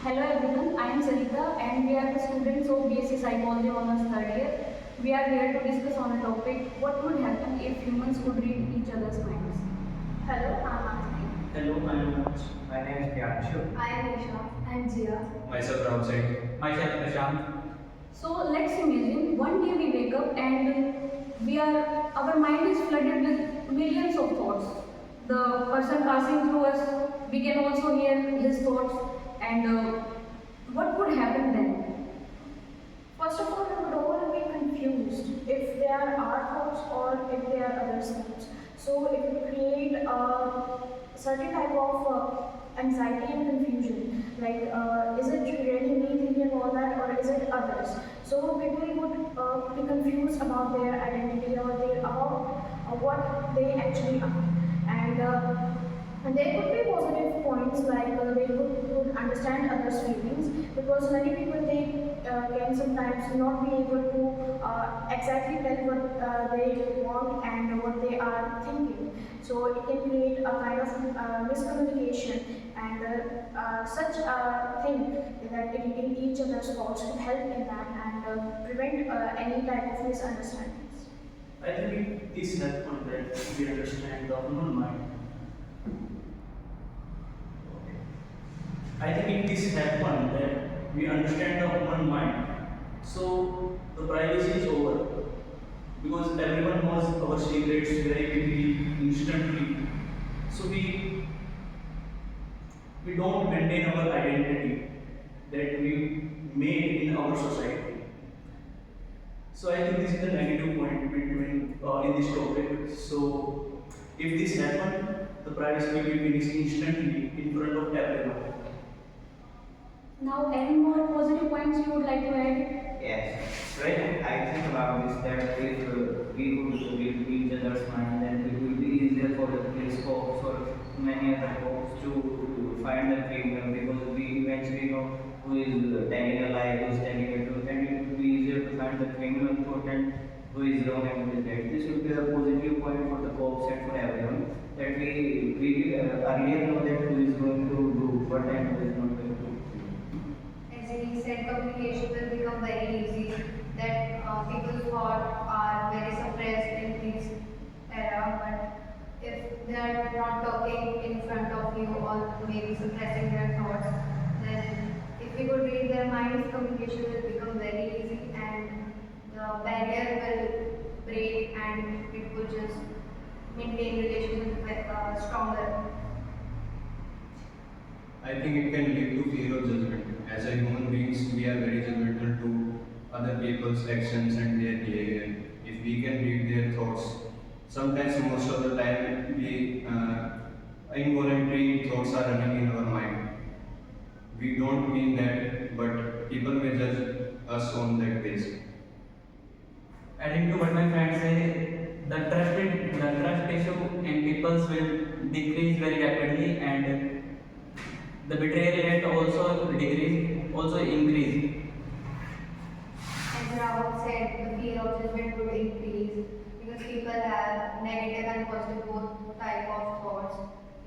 Hello everyone, I am Sarita and we are the students of BSc Psychology Honours third year. We are here to discuss on a topic, what would happen if humans could read each other's minds. Hello, I'm Anthony. Hello, I am Manoj. My name is Jambheshwar. I am Isha. And Zia. Myself outside. Myself Prashant. So let's imagine one day we wake up and our mind is flooded with millions of thoughts. The person passing through us, we can also hear his thoughts and what would happen then? First of all, we would all be confused if they are our thoughts or if they are others' thoughts. So it would create a certain type of anxiety and confusion. Like, is it really me thinking all that or is it others? So people would be confused about their identity or about what they actually are. And there could be positive points like they could understand others' feelings, because many people they can sometimes not be able to exactly tell what they want and what they are thinking. So it can create a kind of miscommunication, and such a thing that reading each other's thoughts could help in that and prevent any type of misunderstandings. I think it is helpful that we understand the human mind. I think it is helpful that we understand the human mind. So the privacy is over because everyone knows our secrets very quickly, instantly. So we don't maintain our identity that we made in our society. So I think this is the negative point between in this topic. So if this happens, the privacy will be finished instantly in front of everyone. Now, any more positive points you would like to add? Yes. Right. I think about this that if we would read each other's mind, then it will be easier for the police cops or many other cops to find the criminal, because we eventually know who is telling a lie, who is telling the truth, and it will be easier to find the criminal thought and who is wrong and who is right. This will be a positive point for the cops and for everyone, that we earlier know that who is going to do what and who is not going to do. As he said, communication will become very easy. That people's thoughts are very suppressed in this era, but if they are not talking in front of you or maybe suppressing their thoughts, then if we could read their minds, communication will become very easy and the barrier will break and it will just maintain relations stronger. I think it can lead to fear of judgment. As a human beings, we are very judgmental to other people's actions and their behavior. If we can read their thoughts, sometimes most of the time we involuntary thoughts are running in our mind. We don't mean that, but people may judge us on that basis. Adding to what my friends say, the trust issue in people's will decrease very rapidly, and the betrayal rate also increase. As Rahul said, the fear of judgment would increase because people have negative and positive both type of thoughts.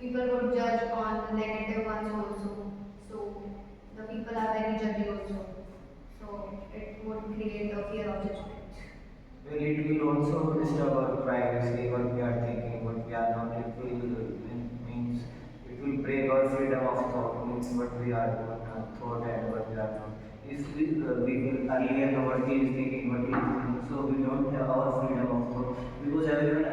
People would judge on the negative ones also. So the people are very judgy also. So it would create the fear of judgment. Well, it will also disturb our privacy, what we are thinking, what we are not. It will break our freedom of thought, means what we are thought and what we are not. If we will earlier know what he is thinking, what he is thinking, so we don't have our freedom of thought, because everyone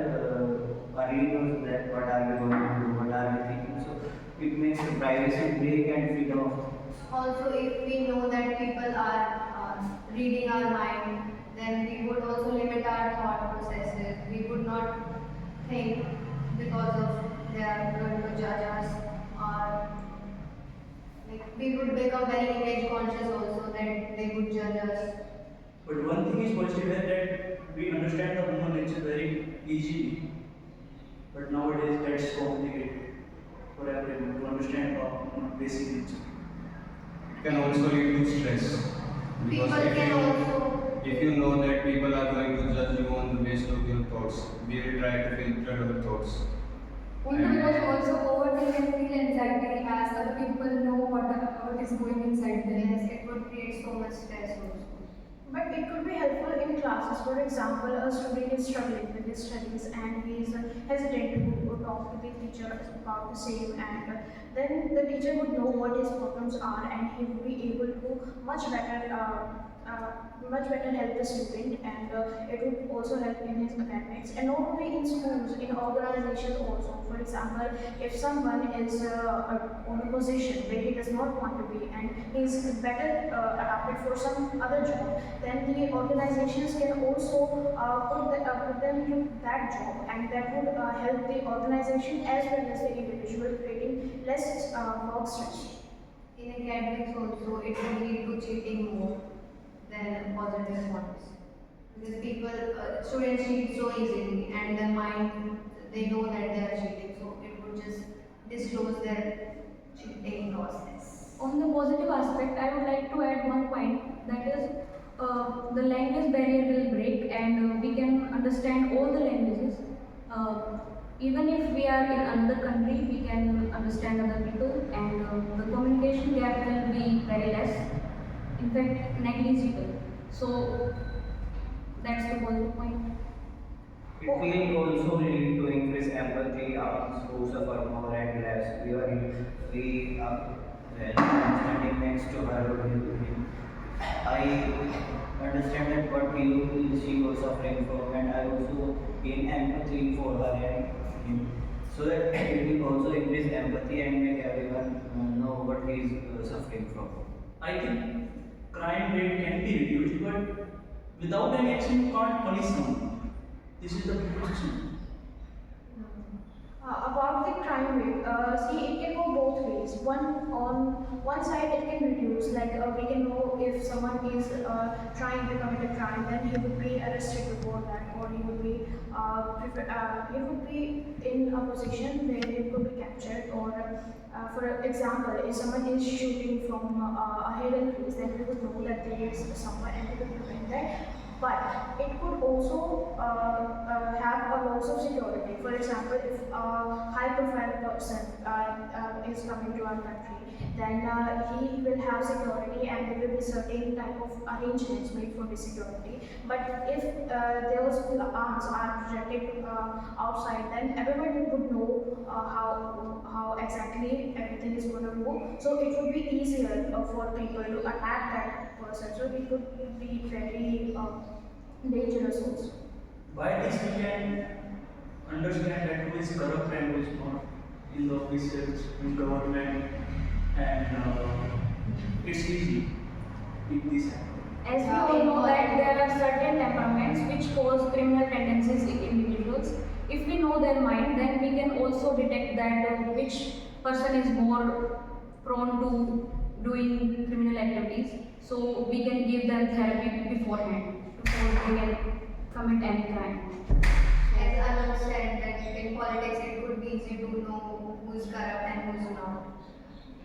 early knows that what are we going to do, what are we thinking. So it makes the privacy break and freedom of thought. Also, if we know that people are reading our mind, then we would also limit our thought processes. We would not think because of they are going to judge us, or like we would become very image conscious also that they would judge us. But one thing is positive is that we understand the human nature very easily. But nowadays that's complicated for everyone to understand the human basic nature. It can also lead to stress. People Because can also if you know that people are going to judge you on the basis of your thoughts, we will try to filter our thoughts. On the whole, also overthink and feel anxiety as other people know what is going inside them. Yes, it would create so much stress also. But it could be helpful in classes. For example, a student is struggling with his studies and he is hesitant to talk to the teacher about the same, and then the teacher would know what his problems are and he would be able to much better help the student, and it would also help in his academics, and not only in schools, in organizations also. For example, if someone is on a position where he does not want to be and he is better adapted for some other job, then the organizations can also put them to that job, and that would help the organization as well as the individual, creating less work stress. In academics also, it will lead to cheating more than positive points. Because students cheat so easily, and their mind, they know that they are cheating, so it would just disclose their cheating process. On the positive aspect, I would like to add one point, that is the language barrier will break and we can understand all the languages. Even if we are in another country, we can understand other people, and the communication gap will be very less, in fact negligible. So that's the positive point. It will also lead to increase empathy amongst who suffer more and less. We are standing next to her or him. I understand that what she was suffering from, and I also gain empathy for her and him. So that it will also increase empathy and make everyone know what he is suffering from. I think crime rate can be reduced, but without any action, you can't punish someone. This is the question. About the crime rate, see, it can go both ways. On one side, it can reduce, like we can know if someone is trying to commit a crime, then he would be arrested before that, or he would be in a position where he could be captured. Or, for example, if someone is shooting from a hidden place, then we would know that there is someone and we could prevent that. But it could also have a loss of security. For example, if a high-profile person is coming to our country, then he will have security and there will be certain type of arrangements made for his security. But if those arms are projected outside, then everyone would know how exactly everything is going to go. So it would be easier for people to attack that person. So it could be very dangerous also. By this we can understand that who is corrupt and who is not in the offices, in government, and it's easy if this happens. As we all know that there are certain temperaments which cause criminal tendencies in individuals. If we know their mind, then we can also detect that which person is more prone to doing criminal activities. So we can give them therapy beforehand, before they can commit any crime. As Anand said, that in politics it would be easy to know who is corrupt and who is not.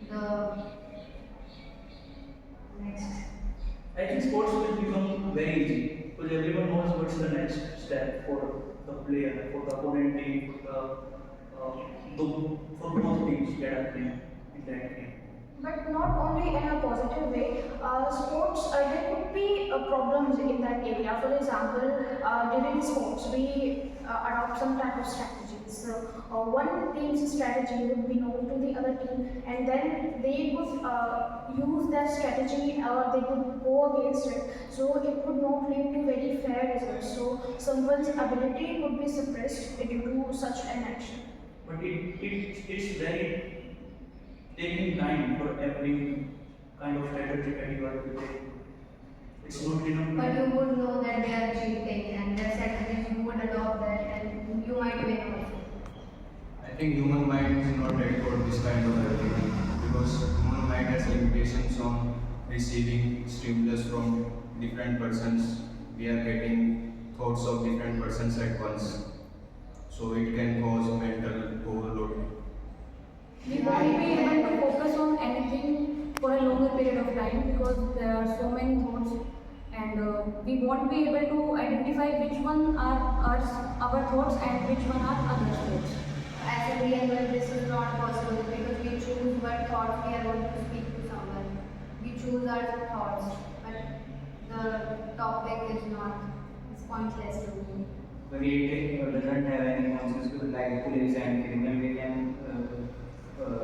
The next. I think sports will become very easy because everyone knows what's the next step for the player, for the opponent team, for both teams that are playing in that game. But not only in a positive way, sports, there could be problems in that area. For example, during sports, we adopt some type of strategies. So, one team's strategy would be known to the other team, and then they would use that strategy or they would go against it. So, it would not lead to very fair results. So, someone's ability would be suppressed due to such an action. But it's very taking time for every kind of strategy that you are to take. It's not enough. But you would know that they are cheating, and their strategies, you would adopt that, and you might win also. I think human mind is not ready for this kind of ability because human mind has limitations on receiving stimulus from different persons. We are getting thoughts of different persons at once, so it can cause mental overload. We won't be able to focus on anything for a longer period of time because there are so many thoughts, and we won't be able to identify which one are our thoughts and which one are others' thoughts. as a real world this is not possible because we choose what thoughts we are going to speak to someone. We choose our thoughts, but the topic is not, it's pointless to me. But it doesn't have any consequences like police and criminal. We can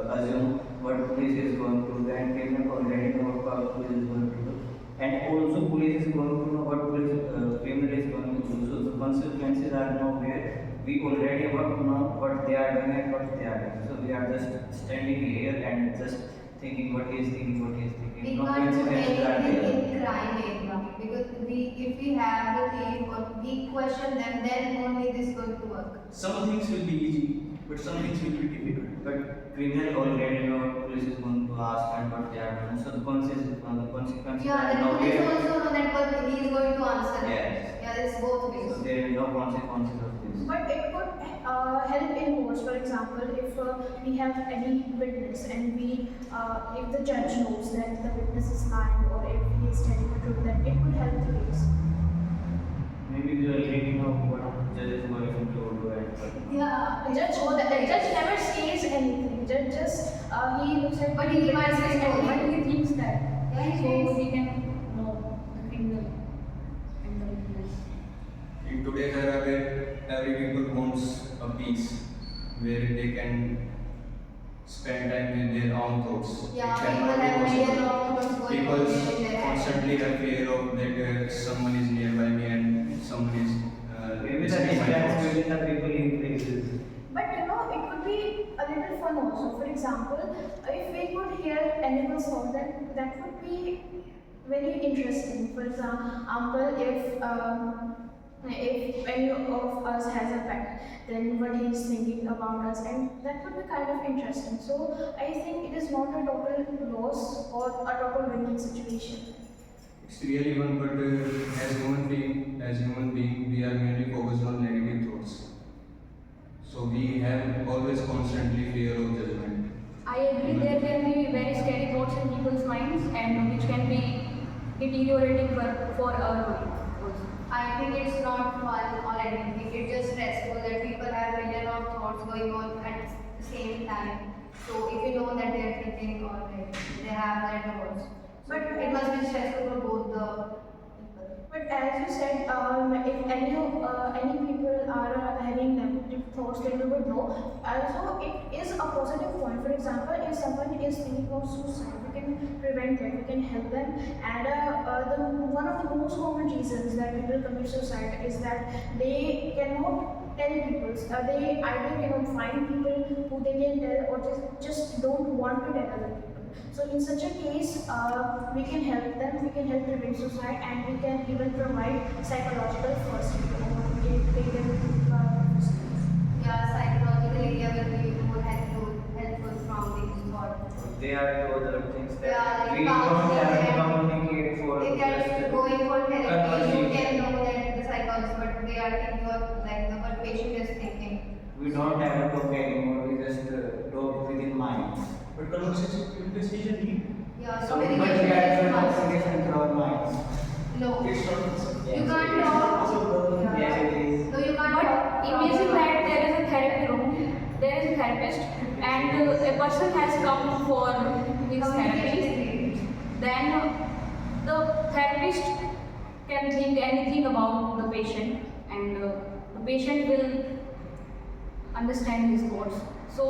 assume what police is going to do, and criminal already know what police is going to do, and also police is going to know what criminal is going to do. So the consequences are nowhere. We already know what they are doing and what they are doing. So we are just standing here and just thinking what he is thinking, what he is thinking. We No can't do consequences are anything there. in crime area because if we have the thief or we question them, then only this is going to work. Some things will be easy, but some things will be difficult. But criminal already know what police is going to ask and what they are doing. So the consequences Yeah, are then not police there. also know that what he is going to answer. Yes. Yeah, it's both ways. So there is no consequences of this. But it could help in courts. For example, if we have any witness and if the judge knows that the witness is lying or if he is telling the truth, then it could help the case. Maybe we already know what judge is going to do and what. Yeah, the judge never says anything. Judge just he looks at But he might say no, But he thinks that. Yeah, he So thinks. he can know the criminal and the witness. In today's era where every people wants a peace where they can spend time with their own thoughts. Yeah, It people cannot be have million possible. of thoughts going People on in their head. constantly have fear of that someone is nearby me and someone is Maybe the listening my distance thoughts. between the people increases. But it could be a little fun also. For example, if we could hear animals talk, then that would be very interesting. For example, if any of us has a pet, then what he is thinking about us, and that would be kind of interesting. So I think it is not a total loss or a total win-win situation. It's really fun, but as human being, we are mainly focused on negative thoughts. So we have always constantly fear of judgment. I agree there can be very scary thoughts in people's minds and which can be deteriorating for our mind also. I think it's not fun or anything. It's just stressful that people have million of thoughts going on at the same time. So if you know that they are thinking or they have their thoughts, but it must be stressful for both the people. But as you said, if any people are having negative thoughts, then we would know. Also, it is a positive point. For example, if someone is thinking of suicide, we can prevent them, we can help them. And one of the most common reasons that people commit suicide is that they cannot tell people. They either cannot find people who they can tell, or just don't want to tell other people. So in such a case, we can help them, we can help prevent suicide, and we can even provide psychological first aid, or we can take them to Yeah, psychologically they will be more helpful from these thoughts. They are the other things that Yeah, like we don't have to counseling, communicate for If they just are going for therapy, you conversation. can know that the psychologist, but they are thinking of like the what patient is thinking. We don't have to talk anymore, we just talk within minds. But conversation is a need. Yeah, So so we communication have is to must. communication through our minds. No, It's not. you can't talk. Yes, it is. No, you can't But talk. imagine that there is a therapy room, there is a therapist, and a person has come for his therapy. Then the therapist can think anything about the patient, and the patient will understand his thoughts. So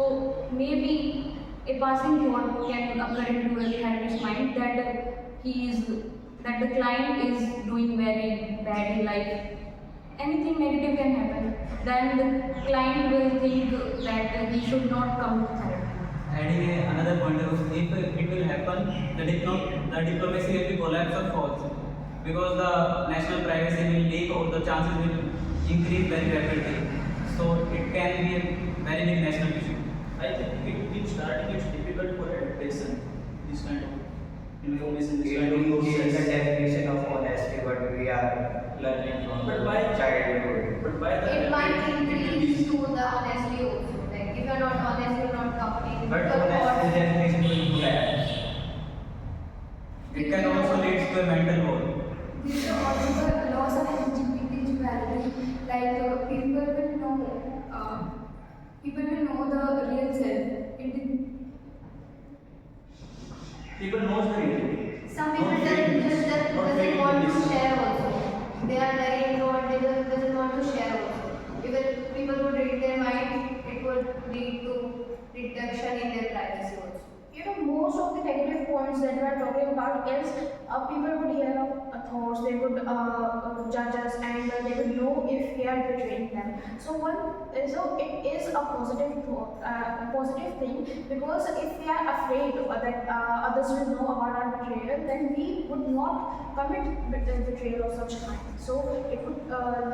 maybe a passing thought can occur into a therapist's mind that the client is doing very bad in life. Anything negative can happen. Then the client will think that he should not come to therapy. Adding another point of if it will happen, the diplomacy will be collapse or falls because the national privacy will leak or the chances will increase very rapidly. So it can be a very big national issue. I think in starting it's difficult for adaptation. This kind of information, this kind of It is the process. definition of honesty, what we are learning from But by childhood. But by the It might it will increase be to the honesty also. Like if you're not honest, you're not talking. But your honesty thoughts. definition will collapse. It can also lead to a mental wall. This is also the loss of individuality. Like people will know People will know the real self. People knows the reality. Some people Not just, fake just, news, just not doesn't fake want to news. share also. They are very introvert, they just doesn't want to share also. If people would read their mind, it would lead to reduction in their privacy also. Most of the negative points that we are talking about is people would hear our thoughts, they would judge us, and they would know if we are betraying them. So it is a positive thought, a positive thing, because if we are afraid that others will know about our betrayal, then we would not commit betrayal of such kind. So it would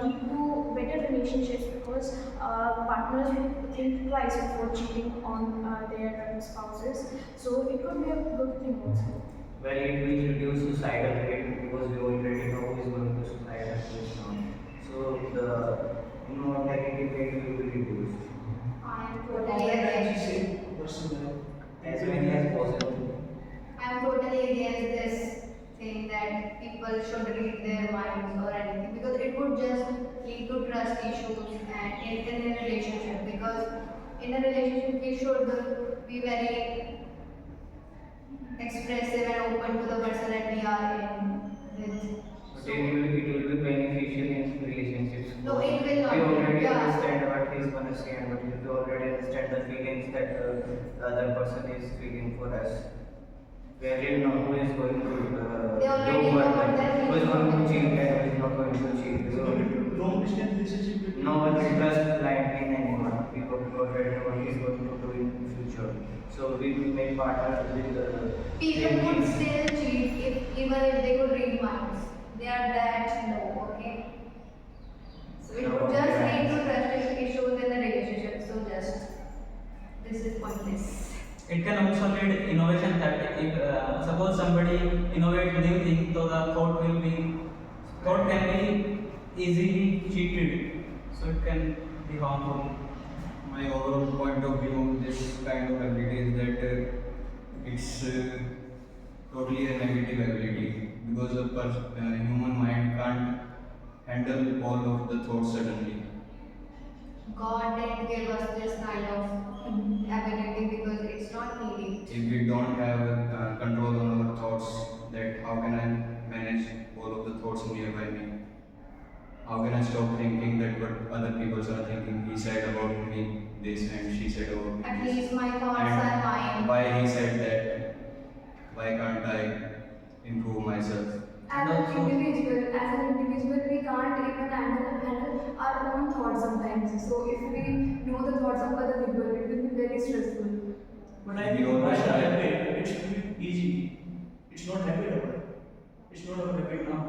lead to better relationships, because partners would think twice before cheating on their spouses. So it could be a good thing also. Well, it will reduce suicidal rate because we already know who is going to suicide and who is not. So the immortality rate will be reduced I am How totally many times you against. say person as many as possible. I am totally against this thing that people should read their minds or anything, because it would just lead to trust issues and in a relationship, because in a relationship we should be very expressive and open to the person that we are in with. But So, it will be beneficial in relationships. no, it will not. We already Yeah. understand what he is going to say, and we already understand the feelings that the other person is feeling for us. We already know who is going to They already do know what, what their who is going to feelings cheat are. and who is not going to cheat. So long distance relationship between No one will trust blindly in anyone because we already know what he is going to do in the future. So we will make partners with the People would thinking. still cheat if even if they could read minds. They are that low, okay? So it would just lead to trust issues in the relationship. So just this is pointless. It can also lead innovation that if suppose somebody innovates new thing, so the thought can be easily cheated, so it can be harmful. My overall point of view on this kind of ability is that it's totally a negative ability, because a human mind can't handle all of the thoughts suddenly. God didn't give us this kind of ability because it's not needed. If we don't have control on our thoughts, that how can I manage all of the thoughts nearby me? How can I stop thinking that what other people are thinking? He said about me this and she said about me At this. least my thoughts are And mine. why he said that? Why can't I improve myself? As an individual, we can't even handle our own thoughts sometimes. So if we know the thoughts of other people, it will be very stressful. But I We think always by try. habit, it should be easy. It's not habitable. It's not a habit now.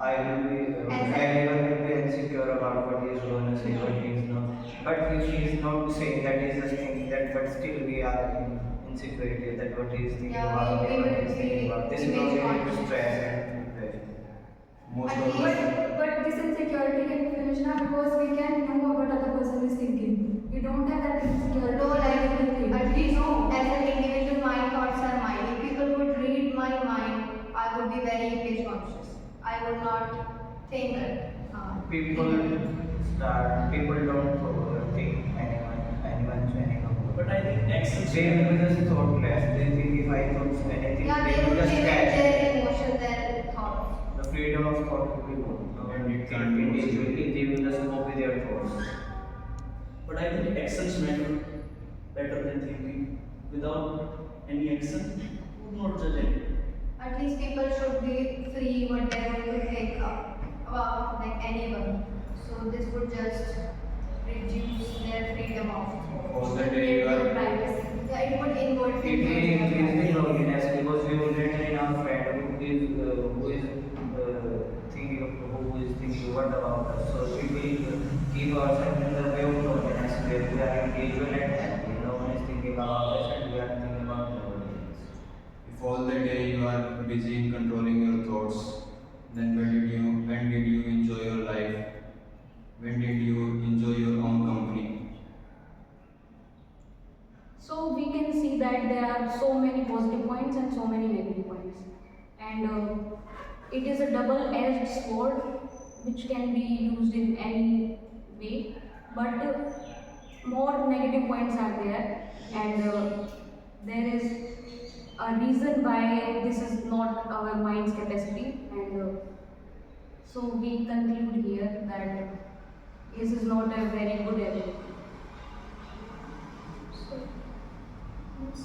I will be, everyone will be insecure about what he is going to say, what he is not. But if he is not saying that, he is just thinking that, but still we are in insecurity that what he is thinking Yeah, about, we what he will is thinking be about. This is image not going to conscious. stress and depression. Most At of least- us, But this insecurity can be finished now because we can know what other person is thinking. We don't have that insecurity. No, like Anything. at least as an individual, my thoughts are mine. If people would read my mind, I would be very image conscious. I would not think that. People don't think anyone. But I think actions. They will be just thoughtless. They think if I thought anything, Yeah, they they will would just limit catch. their emotions and thoughts. The freedom of thought will be gone. And it can't be Individually, they will just copy their thoughts. But I think actions matter better than thinking. Without any action, you would not judge anything. At least people should be free what they're going to think about like anyone. So this would just reduce their freedom of thought. all the day you are Privacy. Yeah, it would invert It will freedom. increase the loneliness because we already in our friend who is thinking what about us. So it will keep ourselves in the way of loneliness where we are individual and happy. No one is thinking about us and we are thinking about nobody else. If all the day you are busy in controlling your thoughts, then when did you enjoy your life? When did you enjoy your own company? So we can see that there are so many positive points and so many negative points. And it is a double-edged sword which can be used in any way. But more negative points are there, and there is a reason why this is not our mind's capacity, and so we conclude here that this is not a very good ability. So, yes.